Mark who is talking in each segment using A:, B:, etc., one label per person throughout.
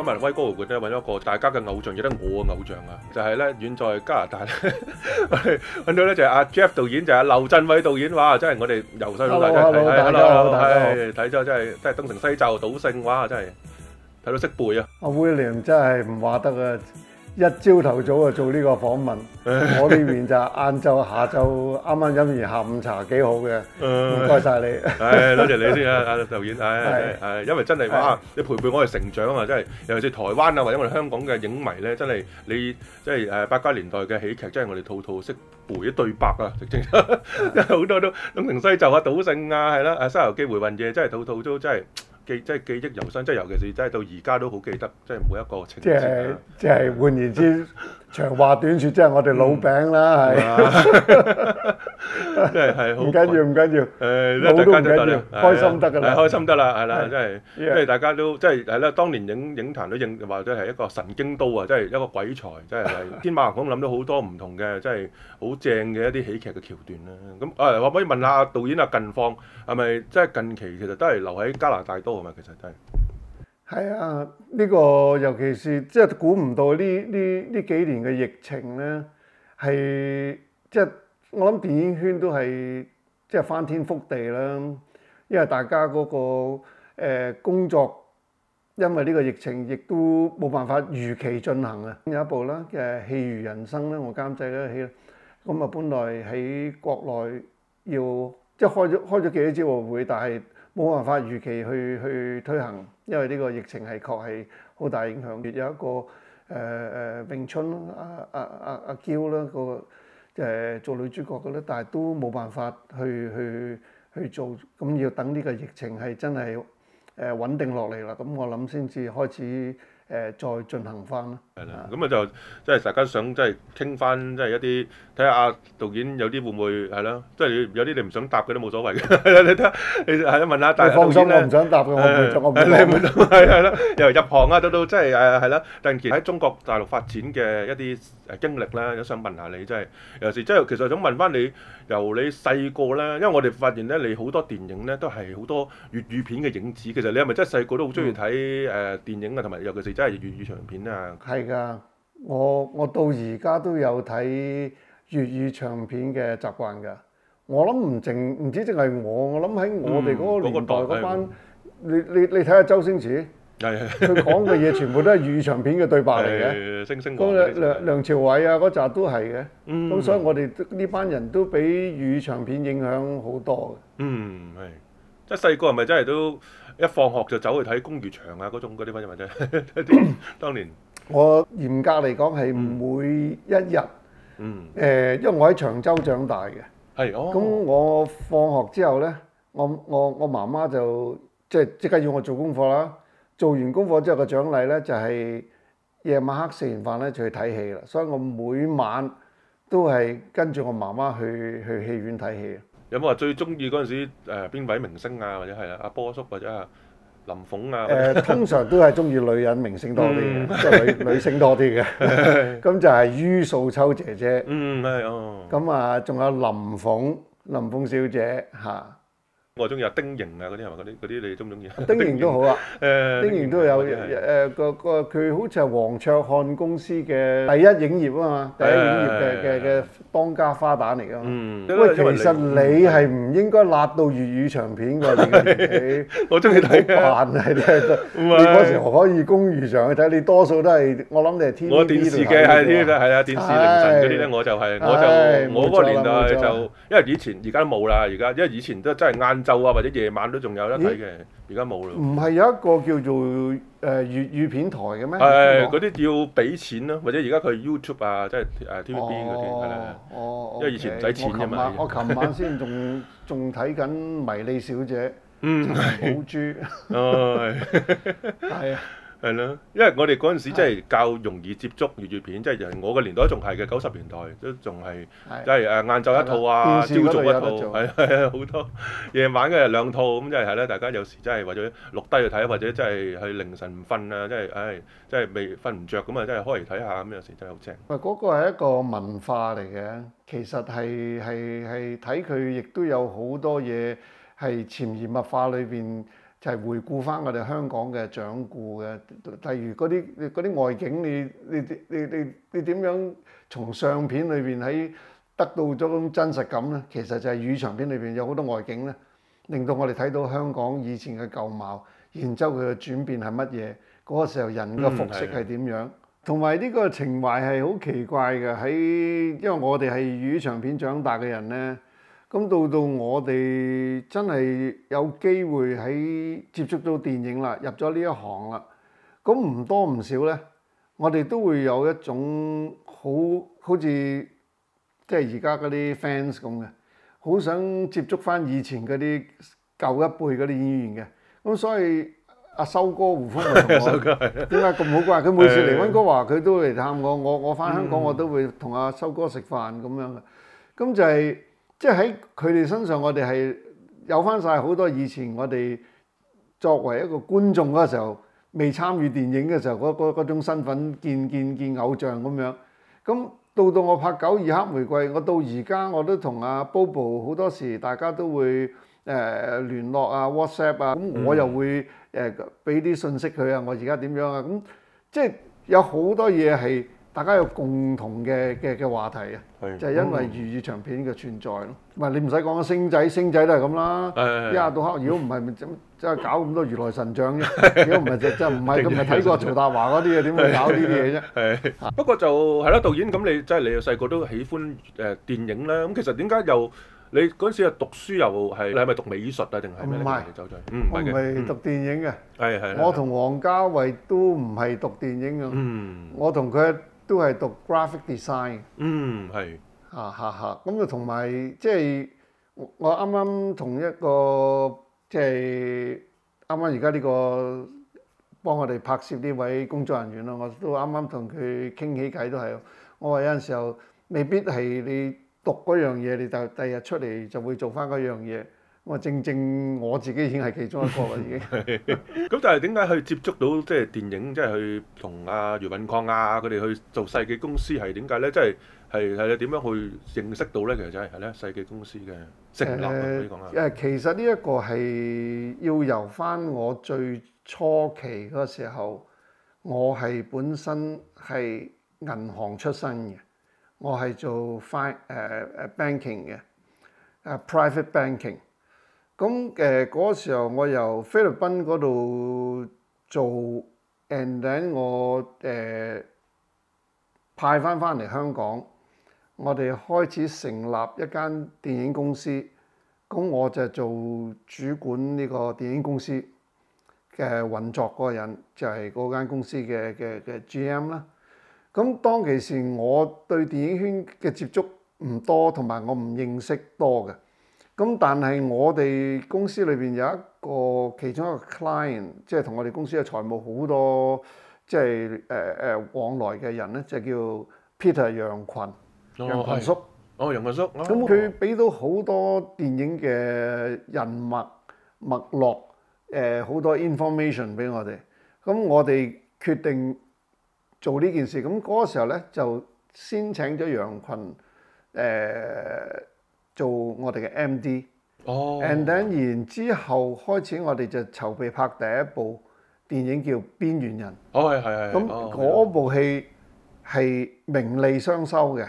A: 今日威哥會館咧揾咗一個大家嘅偶像，亦都係我嘅偶像啊！就係咧遠在加拿大咧，我哋揾到咧就係阿 Jeff 導演，就係劉鎮偉導演。哇！真係我哋由細到大真係睇，睇咗真係東成西就賭聖，哇！真係睇到識背啊！
B: 阿 William 真係唔話得啊！一朝頭早就做呢個訪問，我呢邊就晏晝、下晝啱啱飲完下午茶，幾好嘅。唔該晒你。
A: 多謝你先啊，阿導演。係，因為真係哇，你陪伴我哋成長啊，真係尤其是台灣啊，或者我哋香港嘅影迷咧，真係你即係80年代嘅喜劇，真係我哋套套識背啲對白啊，直情真係好多都東成西就啊、賭聖啊，係啦，《西遊記》回魂夜，真係套套都真係。記憶猶新，即係尤其是真係到而家都好記得，即係每一個情節。
B: 即係換言之，長話短説，即係我哋老餅啦，係。
A: 真係好。唔
B: 緊要，唔緊要。
A: 老都唔緊要，
B: 開心得㗎啦。
A: 開心得啦，係啦，真係，因為大家都即係係啦，當年影壇都認話咗係一個神經刀啊，即係一個鬼才，即係天馬行空諗到好多唔同嘅，即係好正嘅一啲喜劇嘅橋段啦。咁可唔可以問下導演啊？近況係咪即係近期其實都係留喺加拿大多？其實真係
B: 係啊！呢個尤其是即係估唔到呢幾年嘅疫情咧，係即係我諗電影圈都係即係翻天覆地啦。因為大家嗰個工作，因為呢個疫情亦都冇辦法如期進行啊。有一部啦嘅《戲如人生》咧，我監製嗰個戲咧，咁啊本來喺國內要即係開咗幾多招募會，但係冇辦法如期去推行，因為呢個疫情係確係好大影響。有一個詠春阿嬌啦，個做女主角嘅咧，但係都冇辦法去做，咁要等呢個疫情係真係穩定落嚟啦，咁我諗先至開始再進行翻啦。
A: 係啦，咁就即係大家想即係傾翻即係一啲睇下阿導演有啲會唔會係咯，即係有啲你唔想答嘅都冇所謂嘅。你睇下，你係啦問下，但係
B: 放心，我唔想答嘅，我唔會。
A: 你唔會係啦，由入行啊到即係係啦，近期喺中國大陸發展嘅一啲經歷啦，都想問下你，即係有時即係其實想問翻你，由你細個咧，因為我哋發現咧，你好多電影咧都係好多粵語片嘅影子。其實你係咪真係細個都好中意睇電影啊？同埋尤其是真係粵語長片啊？
B: 係㗎，我到而家都有睇粵語長片嘅習慣㗎。我諗唔止淨係我諗喺我哋嗰個年代嗰班，你睇下周星馳。佢講嘅嘢全部都係粵語長片嘅對白嚟嘅，嗰梁朝偉啊嗰扎都係嘅，咁所以我哋呢班人都俾粵語長片影響好多嘅。
A: 係，即係細個係咪真係都一放學就走去睇公餘場啊嗰啲乜嘢或者當年？
B: 我嚴格嚟講係每一日，因為我喺長洲長大嘅，咁我放學之後咧，我媽媽就即刻要我做功課啦。做完功課之後嘅獎勵咧，就係夜晚黑食完飯咧就去睇戲啦。所以我每晚都係跟住我媽媽去戲院睇戲。
A: 有冇話最中意嗰陣時邊位明星啊？或者係阿波叔或者係林鳳啊？
B: 通常都係中意女人明星多啲嘅，即係女星多啲嘅。咁就係于素秋姐姐。咁啊，仲有林鳳小姐嚇。
A: 我中意阿丁瑩啊嗰啲係咪？嗰啲你中唔中意？
B: 丁瑩都好啊，丁瑩都有佢好似係黃卓漢公司嘅第一影業啊嘛，第一影業嘅當家花旦嚟㗎嘛。喂，其實你係唔應該辣到粵語長片㗎，你
A: 我中意睇
B: 啊！扮係你嗰時可以公餘場去睇，你多數都係我諗你係 TVB
A: 我電視嘅係啲係啊，電視凌晨嗰啲咧，我嗰個年代就因為以前而家都冇啦，因為以前都真係晏晝啊或者夜晚都仲有得睇嘅，而家冇啦。唔
B: 係有一個叫做粵語片台嘅咩？
A: 嗰啲要俾錢咯，或者而家佢 YouTube 啊，即係TVB 嗰啲係啦。因為以前唔使錢㗎嘛。
B: 我琴晚先仲睇緊《迷你小姐》，寶珠。係啊。
A: 係咯，因為我哋嗰陣時真係較容易接觸粵語片，即係我嘅年代都仲係嘅，90年代都仲係，即係晏晝一套啊，朝早一套，係好多夜晚嘅2套咁，即係咧，大家有時真係為咗錄低去睇，或者真係去凌晨唔瞓啊，即係未瞓唔着咁啊，真係開嚟睇下咁，有時真係好正。
B: 嗰個係一個文化嚟嘅，其實係睇佢亦都有好多嘢係潛移默化裏邊。就係回顧翻我哋香港嘅掌故嘅，例如嗰啲外景，你點樣從相片裏邊喺得到咗種真實感咧？其實就係語長片裏邊有好多外景咧，令到我哋睇到香港以前嘅舊貌，然之後佢嘅轉變係乜嘢，嗰個時候人嘅服飾係點樣，同埋呢個情懷係好奇怪嘅，因為我哋係語長片長大嘅人咧。咁到我哋真係有機會喺接觸到電影啦，入咗呢一行啦，咁唔多唔少咧，我哋都會有一種好似即係而家嗰啲 fans 咁嘅，好想接觸翻以前嗰啲舊一輩嗰啲演員嘅。咁所以阿修哥胡楓咪同我點解咁好關？佢每次嚟溫哥華，佢都嚟探我。我翻香港我都會同阿修哥食飯咁樣嘅。咁就係。即係喺佢哋身上，我哋係有翻晒好多以前我哋作為一個觀眾嗰時候，未參與電影嘅時候嗰種身份見偶像咁樣。咁到我拍《92黑玫瑰》，我到而家我都同阿 Bobo 好多時，大家都會聯絡啊 WhatsApp 啊，咁我又會俾啲信息佢啊，我而家點樣啊？咁即係有好多嘢係。大家有共同嘅話題啊，就係因為粵語長片嘅存在咯。唔係你唔使講星仔都係咁啦。一日到黑，如果唔係咪真係搞咁多如來神掌啫？如果唔係就真唔係咁，咪睇過曹達華嗰啲嘢，點會搞呢啲嘢啫？
A: 係。不過就係啦，導演咁你真係你細個都喜歡電影啦。咁其實點解又你嗰陣時讀書又係你係咪讀美術啊？定係咩？唔係，
B: 我唔係讀電影嘅。
A: 係。
B: 我同王家衛都唔係讀電影嘅。我同佢。都係讀 graphic design。
A: 係。
B: 咁就同埋即係我啱啱同一個即係啱啱而家呢個幫我哋拍攝呢位工作人員咯，我都啱啱同佢傾起偈都係，我話有陣時候未必係你讀嗰樣嘢，你就第日出嚟就會做翻嗰樣嘢。我正我自己已經係其中一個啦，已經。
A: 咁但係點解去接觸到即係電影，即係去同阿余允抗啊佢哋去做世紀公司係點解咧？即係你點樣去認識到咧？其實就係咧世紀公司嘅成立可以講下。
B: 其實呢一個係要由翻我最初期嗰時候，我係本身係銀行出身嘅，我係做banking 嘅，private banking。咁嗰時候我由菲律賓嗰度做 and then 我派翻嚟香港，我哋開始成立一間電影公司，咁我就做主管呢個電影公司嘅運作嗰個人，就係嗰間公司嘅GM 啦。咁當其時我對電影圈嘅接觸唔多，同埋我唔認識多嘅。咁但係我哋公司裏邊有一個其中一個 client， 即係同我哋公司嘅財務好多即係往來嘅人咧，就叫 Peter 楊群叔。
A: 楊群叔。
B: 咁佢俾到好多電影嘅人脈絡，好多 information 俾我哋。咁我哋決定做呢件事。咁嗰個時候咧就先請咗楊群做我哋嘅 MD，and then 然之後開始我哋就籌備拍第一部電影叫《邊緣人》。
A: 係。
B: 咁嗰部戲係名利雙收嘅。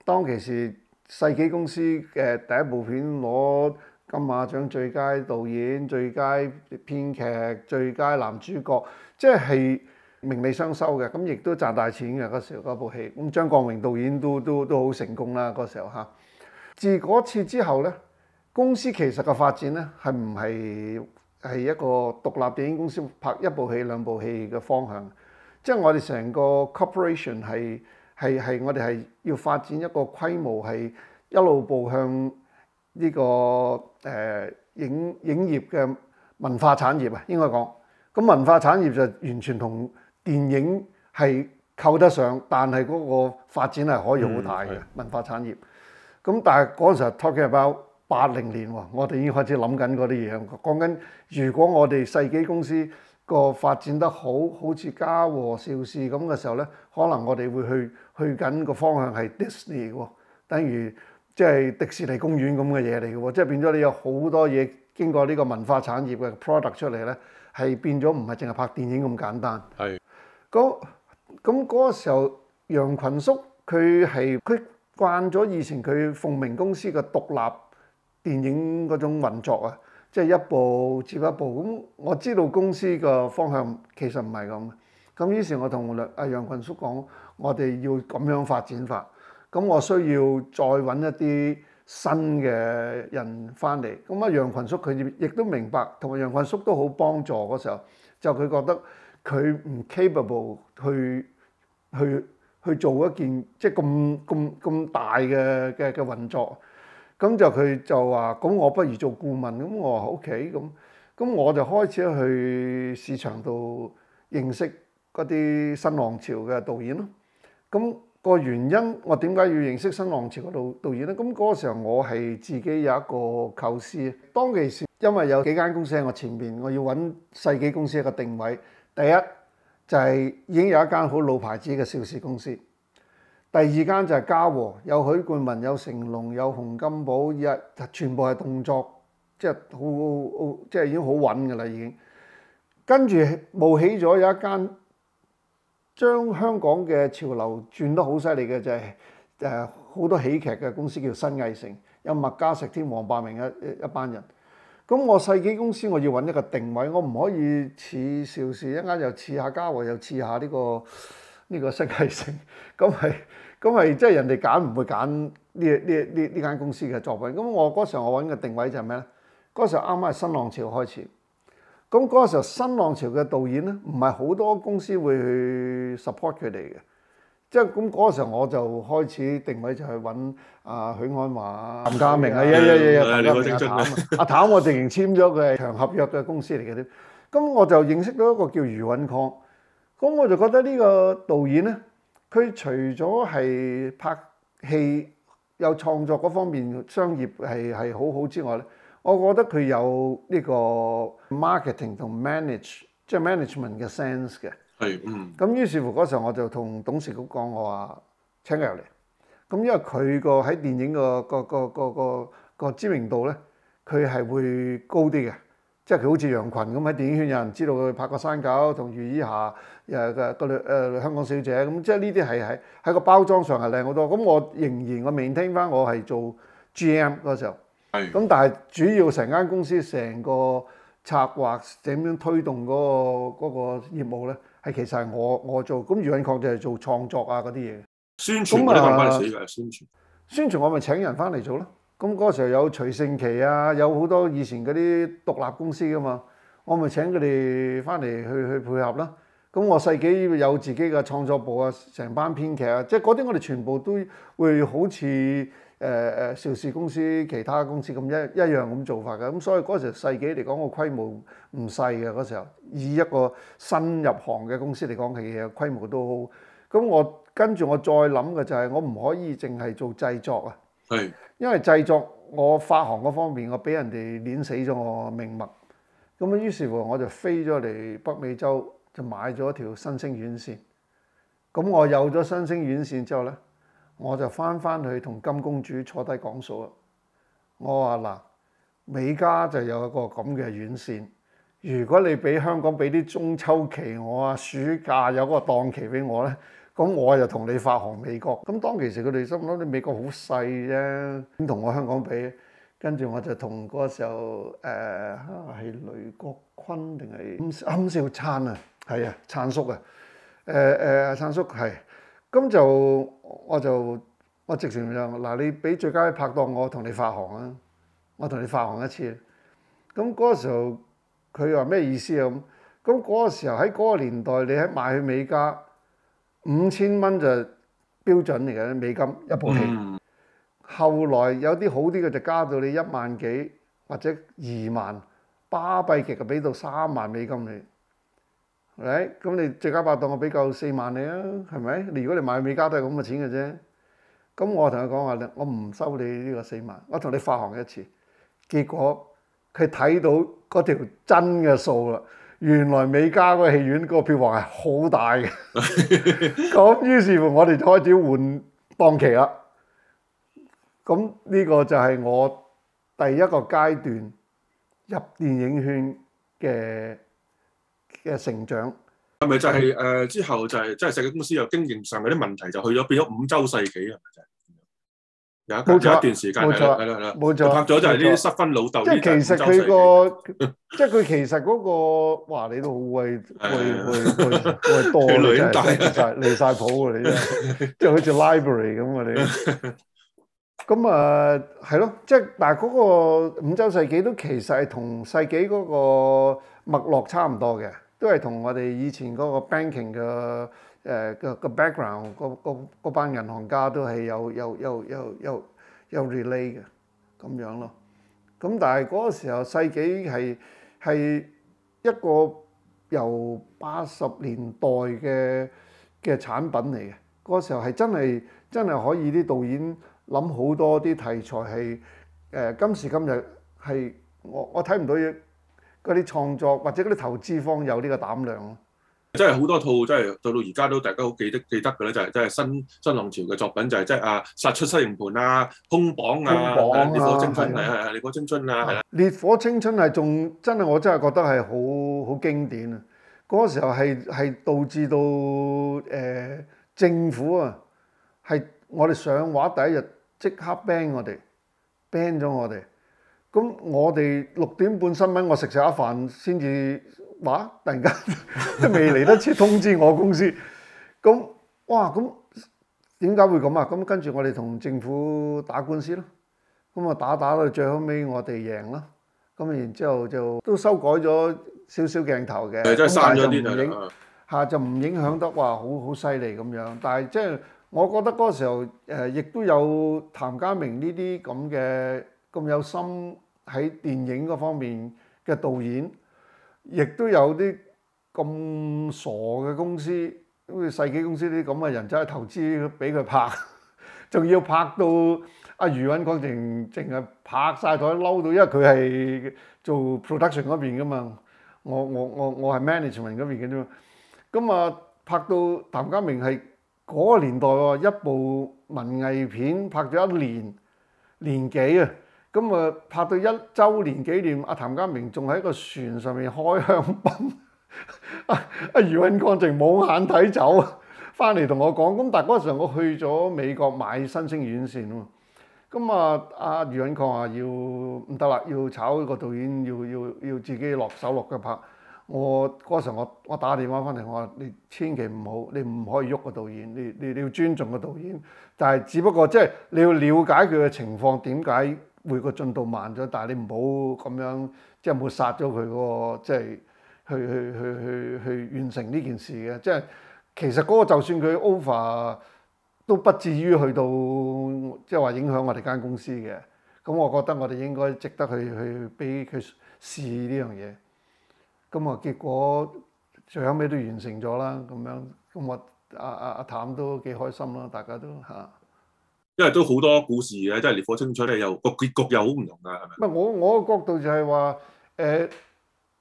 B: 當其時世紀公司嘅第一部片攞金馬獎最佳導演、最佳編劇、最佳男主角，即係名利雙收嘅。咁亦都賺大錢嘅嗰時候嗰部戲。咁張國榮導演都好成功啦嗰時候嚇。自嗰次之後咧，公司其實嘅發展咧係唔係一個獨立電影公司拍一部戲兩部戲嘅方向，即係我哋成個 corporation 係我哋係要發展一個規模係一路步向呢個影業嘅文化產業啊，應該講。咁文化產業就完全同電影係扣得上，但係嗰個發展係可以好大嘅文化產業。咁但係嗰陣時候 talking about 80年喎，我哋已經開始諗緊嗰啲嘢，講緊如果我哋世紀公司個發展得好似嘉禾邵氏咁嘅時候咧，可能我哋會去緊個方向係 Disney 喎，等於即係迪士尼公園咁嘅嘢嚟嘅喎，即係變咗你有好多嘢經過呢個文化產業嘅 product 出嚟咧，係變咗唔係淨係拍電影咁簡單。
A: 係。
B: 咁嗰個時候，楊群叔佢慣咗以前佢鳳鳴公司嘅獨立電影嗰種運作啊，即係一部接一部。咁我知道公司嘅方向其實唔係咁。咁於是我同楊群叔講，我哋要咁樣發展法。咁我需要再揾一啲新嘅人翻嚟。咁楊群叔佢亦都明白，同埋楊群叔都好幫助嗰時候，就佢覺得佢唔 capable 去做一件即係咁大嘅運作。咁佢就話：咁我不如做顧問。咁我話 OK。咁我就開始去市場度認識嗰啲新浪潮嘅導演咯。咁個原因我點解要認識新浪潮嘅導演咧？咁嗰個時候我係自己有一個構思。當其時因為有幾間公司喺我前面，我要揾世紀公司一個定位。第一就係已經有一間好老牌子嘅邵氏公司。第二間就係嘉禾，有許冠文、有成龍、有洪金寶，全部係動作，即係即係已經好穩㗎啦已經。跟住冒起咗有一間將香港嘅潮流轉得好犀利嘅，就係好多喜劇嘅公司叫新藝城，有麥嘉錫添、黃百鳴一班人。咁我世紀公司我要揾一個定位，我唔可以似邵氏一間又似下嘉禾，又似下呢個新藝城。咁係即係人哋揀唔會揀呢間公司嘅作品。咁我嗰時候我揾嘅定位就係咩咧？嗰時候啱啱係新浪潮開始。咁嗰個時候新浪潮嘅導演咧，唔係好多公司會去 support 佢哋嘅。即係咁嗰個時候我就開始定位就係揾許鞍華、譚家明啊，譚家明阿譚我直情簽咗佢係長合約嘅公司嚟嘅添。咁我就認識到一個叫余允抗。咁我就覺得呢個導演咧，佢除咗係拍戲有創作嗰方面商業係好好之外咧，我覺得佢有呢個 marketing 同 即係 management 嘅 sense 嘅。
A: 係，
B: 咁於是乎嗰時候我就同董事局講，我話請佢入嚟。咁因為佢個喺電影個知名度咧，佢係會高啲嘅。即係佢好似楊群咁喺電影圈有人知道佢拍過《山狗》同余依霞香港小姐咁，即係呢啲係喺個包裝上係靚好多。咁我仍然我 maintain 翻我係做 GM 嗰時候。咁但係主要成間公司成個策劃點樣推動嗰個業務咧，係其實係我做。咁余允抗就係做創作啊嗰啲嘢。
A: 宣傳嗰啲係關你事㗎，
B: 宣傳我咪請人翻嚟做咯。咁嗰個時候有徐盛琪啊，有好多以前嗰啲獨立公司噶嘛，我咪請佢哋翻嚟去配合啦。咁我世紀有自己嘅創作部啊，成班編劇啊，即係嗰啲我哋全部都會好似邵氏公司其他公司咁一樣咁做法嘅。咁所以嗰時候世紀嚟講個規模唔細嘅嗰時候，以一個新入行嘅公司嚟講，其實規模都好。咁我跟住我再諗嘅就係我唔可以淨係做製作啊。因為製作我發行嗰方面，我俾人哋碾死咗我命脈。咁啊，於是乎我就飛咗嚟北美洲，就買咗一條新星院線。咁我有咗新星院線之後咧，我就翻去同金公主坐低講數啦。我話嗱，美加就有一個咁嘅院線，如果你俾香港俾啲中秋期我啊，暑假有個檔期俾我咧。咁我就同你發行美國，咁當其時佢哋心諗你美國好細啫，點同我香港比？跟住我就同嗰個時候係雷國坤定係鵪鶉燦啊，係啊，燦叔啊，燦叔係，咁我直情就嗱，你俾最佳拍檔我同你發行啊，我同你發行一次。咁嗰個時候佢話咩意思啊？咁嗰個時候喺嗰個年代，你喺賣去美加。5000蚊就標準嚟嘅美金一部戲。後來有啲好啲嘅就加到你1萬幾或者2萬，巴閉極就俾到3萬美金你。咁你最佳拍檔我俾夠4萬你啊，係咪？如果你買美加都係咁嘅錢嘅啫。咁我同佢講話，我唔收你呢個4萬，我同你發行一次。結果佢睇到嗰條真嘅數啦。原來美加嗰個戲院嗰個票房係好大嘅，咁於是乎我哋就開始換檔期啦。咁呢個就係我第一個階段入電影圈嘅成長。
A: 係咪就係之後就係即係世紀公司有經營上嗰啲問題，就去咗變咗五洲世紀係咪就係？有一段時間係啦，
B: 冇錯，
A: 拍咗就係呢啲失婚老豆。
B: 即係其實佢個，即係佢其實嗰個，哇！你都好會多嘅，真係離曬譜嘅你真係，即係好似 library 咁啊你。咁啊係咯，即係但係嗰個五洲世紀都其實係同世紀嗰個脈絡差唔多嘅，都係同我哋以前嗰個 banking 嘅個 background 嗰班銀行家都係有 relay 嘅咁樣咯。咁但係嗰個時候世紀係一個由80年代嘅產品嚟嘅。嗰個時候係真係可以啲導演諗好多啲題材係今時今日係我睇唔到嗰啲創作或者嗰啲投資方有呢個膽量咯。
A: 真係好多套，真係到而家都大家好記得嘅咧，就係真係新浪潮嘅作品，就係即係殺出西營盤啊、空榜啊、烈火青春烈火青春啊，係啦。
B: 烈火青春係仲真係我真係覺得係好經典啊！嗰個時候係導致到政府啊係我哋上畫第一日即刻 ban 咗我哋。咁我哋6點半新聞，我食一飯先至話，突然間都未嚟得切通知我公司。咁哇，咁點解會咁啊？咁跟住我哋同政府打官司咯。咁啊打到最後尾我哋贏啦。咁然之後就都修改咗少少鏡頭嘅，
A: 即係刪咗啲
B: 就唔影響得話好犀利咁樣。但係即係我覺得嗰個時候亦都有譚家明呢啲咁有心喺電影嗰方面嘅導演，亦都有啲咁傻嘅公司，好似世紀公司啲咁嘅人，真係投資俾佢拍，仲要拍到阿余允光淨係拍晒台嬲到，因為佢係做 production 嗰邊噶嘛，我係 management 嗰邊嘅啫嘛。咁啊拍到譚家明係嗰個年代喎，一部文藝片拍咗1年幾啊！咁啊拍到1週年紀念，阿譚家明仲喺個船上面開香檳，阿余允光淨冇眼睇走，翻嚟同我講。咁但係嗰時候我去咗美國買新星院線啊嘛。咁啊阿余允光話要唔得啦，要炒個導演，要自己落手落腳拍。嗰時候我打電話翻嚟，我話你千祈唔好，你唔可以喐個導演，你要尊重個導演。但係只不過即係你要了解佢嘅情況，點解會個進度慢咗？但係你唔好咁樣即係抹殺咗佢嗰個即係去完成呢件事嘅。即係其實嗰個就算佢 over 都不至於去到即係話影響我哋間公司嘅。咁我覺得我哋應該值得去俾佢試呢樣嘢。咁啊，結果最後尾都完成咗啦，咁樣咁我阿譚都幾開心啦，大家都嚇。
A: 因為都好多故事嘅，即係《烈火青春》咧，又個結局又好唔同㗎，係咪？
B: 我個角度就係話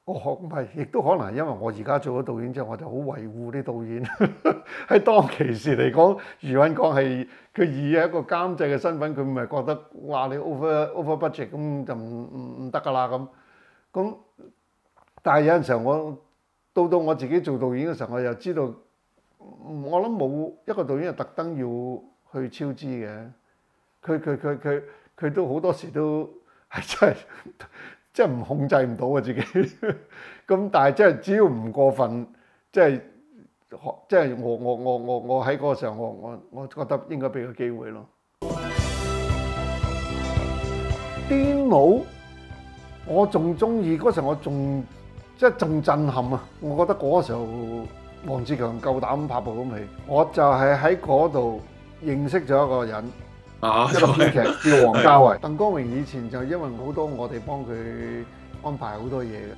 B: 唔係，亦都可能係因為我而家做咗導演之後，我就好維護啲導演。喺當其時嚟講，余允光係佢以一個監製嘅身份，佢唔係覺得哇你 over budget 咁就唔得㗎啦咁。但係有陣時候我到我自己做導演嘅時候，我又知道，我諗冇一個導演係特登要去超支嘅。佢都好多時都係真係唔控制唔到啊自己。咁但係即係只要唔過分，即係我喺嗰個時候，我覺得應該俾個機會咯。癲佬，我仲中意嗰時候，我仲即係仲震撼啊！我覺得嗰個時候黃志強夠膽拍部咁戲，我就係喺嗰度認識咗一個人，一個編劇叫王家衛。鄧光榮以前就因為好多我哋幫佢安排好多嘢嘅。